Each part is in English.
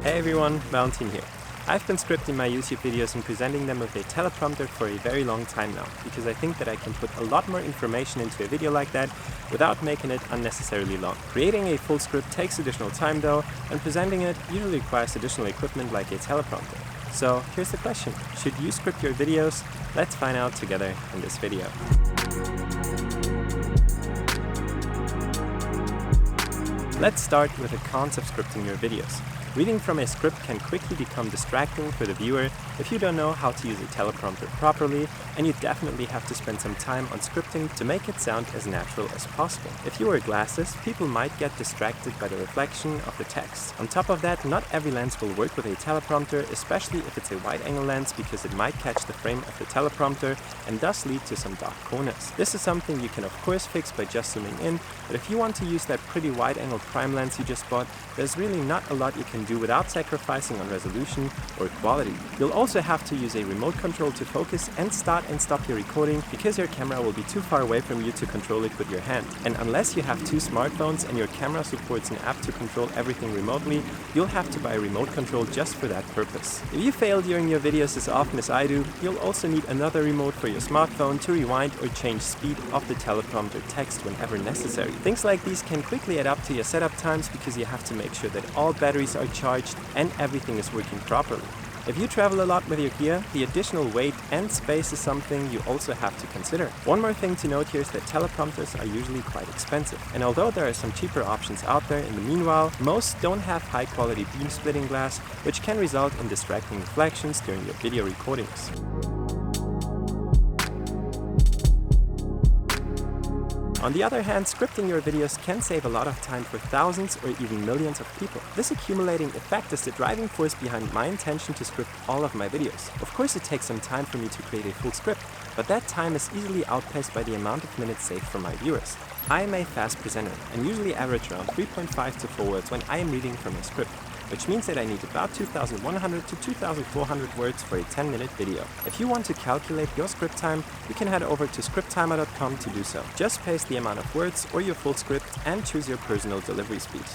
Hey everyone, Valentin here. I've been scripting my YouTube videos and presenting them with a teleprompter for a very long time now, because I think that I can put a lot more information into a video like that without making it unnecessarily long. Creating a full script takes additional time though, and presenting it usually requires additional equipment like a teleprompter. So here's the question, should you script your videos? Let's find out together in this video. Let's start with the cons of scripting your videos. Reading from a script can quickly become distracting for the viewer if you don't know how to use a teleprompter properly, and you definitely have to spend some time on scripting to make it sound as natural as possible. If you wear glasses, people might get distracted by the reflection of the text. On top of that, not every lens will work with a teleprompter, especially if it's a wide-angle lens, because it might catch the frame of the teleprompter and thus lead to some dark corners. This is something you can of course fix by just zooming in, but if you want to use that pretty wide-angle prime lens you just bought, there's really not a lot you can do without sacrificing on resolution or quality. You'll also have to use a remote control to focus and start and stop your recording, because your camera will be too far away from you to control it with your hand. And unless you have two smartphones and your camera supports an app to control everything remotely, you'll have to buy a remote control just for that purpose. If you fail during your videos as often as I do, you'll also need another remote for your smartphone to rewind or change speed of the teleprompter text whenever necessary. Things like these can quickly add up to your setup times, because you have to make sure that all batteries are charged and everything is working properly. If you travel a lot with your gear, the additional weight and space is something you also have to consider. One more thing to note here is that teleprompters are usually quite expensive, and although there are some cheaper options out there in the meanwhile, most don't have high quality beam splitting glass, which can result in distracting reflections during your video recordings. On the other hand, scripting your videos can save a lot of time for thousands or even millions of people. This accumulating effect is the driving force behind my intention to script all of my videos. Of course, it takes some time for me to create a full script, but that time is easily outpaced by the amount of minutes saved for my viewers. I am a fast presenter and usually average around 3.5 to 4 words when I am reading from a script, which means that I need about 2,100 to 2,400 words for a 10-minute video. If you want to calculate your script time, you can head over to scripttimer.com to do so. Just paste the amount of words or your full script and choose your personal delivery speed.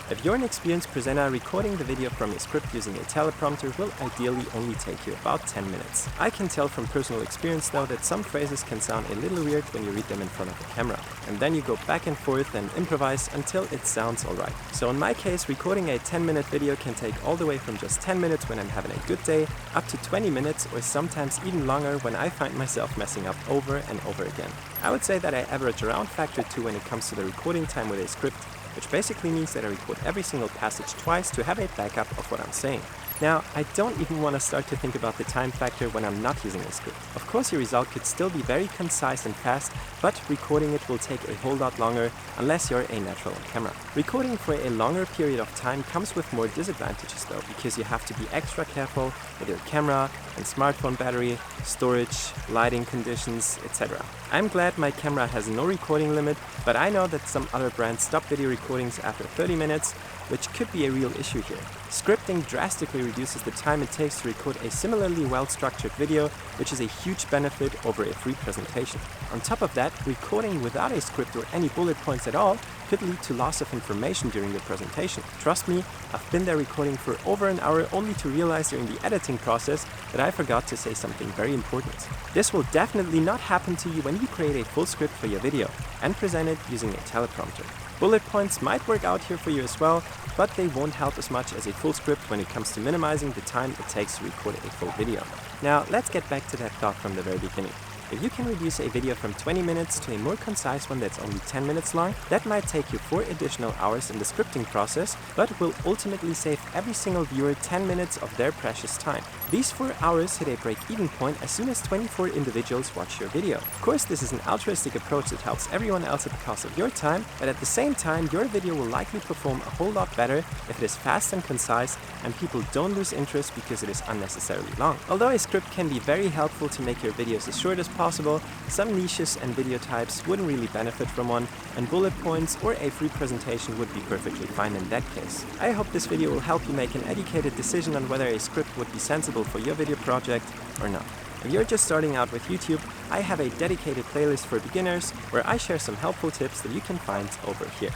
If you're an experienced presenter, recording the video from your script using a teleprompter will ideally only take you about 10 minutes. I can tell from personal experience though that some phrases can sound a little weird when you read them in front of the camera, and then you go back and forth and improvise until it sounds alright. So in my case, recording a 10-minute video can take all the way from just 10 minutes when I'm having a good day, up to 20 minutes or sometimes even longer when I find myself messing up over and over again. I would say that I average around factor 2 when it comes to the recording time with a script, which basically means that I record every single passage twice to have a backup of what I'm saying. Now, I don't even want to start to think about the time factor when I'm not using a script. Of course, your result could still be very concise and fast, but recording it will take a whole lot longer unless you're a natural on camera. Recording for a longer period of time comes with more disadvantages though, because you have to be extra careful with your camera and smartphone battery, storage, lighting conditions, etc. I'm glad my camera has no recording limit, but I know that some other brands stop video recordings after 30 minutes, which could be a real issue here. Scripting drastically reduces the time it takes to record a similarly well-structured video, which is a huge benefit over a free presentation. On top of that, recording without a script or any bullet points at all could lead to loss of information during the presentation. Trust me, I've been there recording for over an hour only to realize during the editing process that I forgot to say something very important. This will definitely not happen to you when you create a full script for your video and present it using a teleprompter. Bullet points might work out here for you as well, but they won't help as much as a full script when it comes to minimizing the time it takes to record a full video. Now, let's get back to that thought from the very beginning. If you can reduce a video from 20 minutes to a more concise one that's only 10 minutes long, that might take you 4 additional hours in the scripting process, but will ultimately save every single viewer 10 minutes of their precious time. These 4 hours hit a break-even point as soon as 24 individuals watch your video. Of course, this is an altruistic approach that helps everyone else at the cost of your time, but at the same time, your video will likely perform a whole lot better if it is fast and concise and people don't lose interest because it is unnecessarily long. Although a script can be very helpful to make your videos as short as possible, some niches and video types wouldn't really benefit from one, and bullet points or a free presentation would be perfectly fine in that case. I hope this video will help you make an educated decision on whether a script would be sensible for your video project or not. If you're just starting out with YouTube, I have a dedicated playlist for beginners where I share some helpful tips that you can find over here.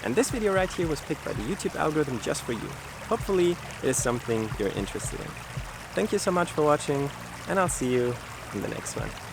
And this video right here was picked by the YouTube algorithm just for you. Hopefully it is something you're interested in. Thank you so much for watching, and I'll see you in the next one.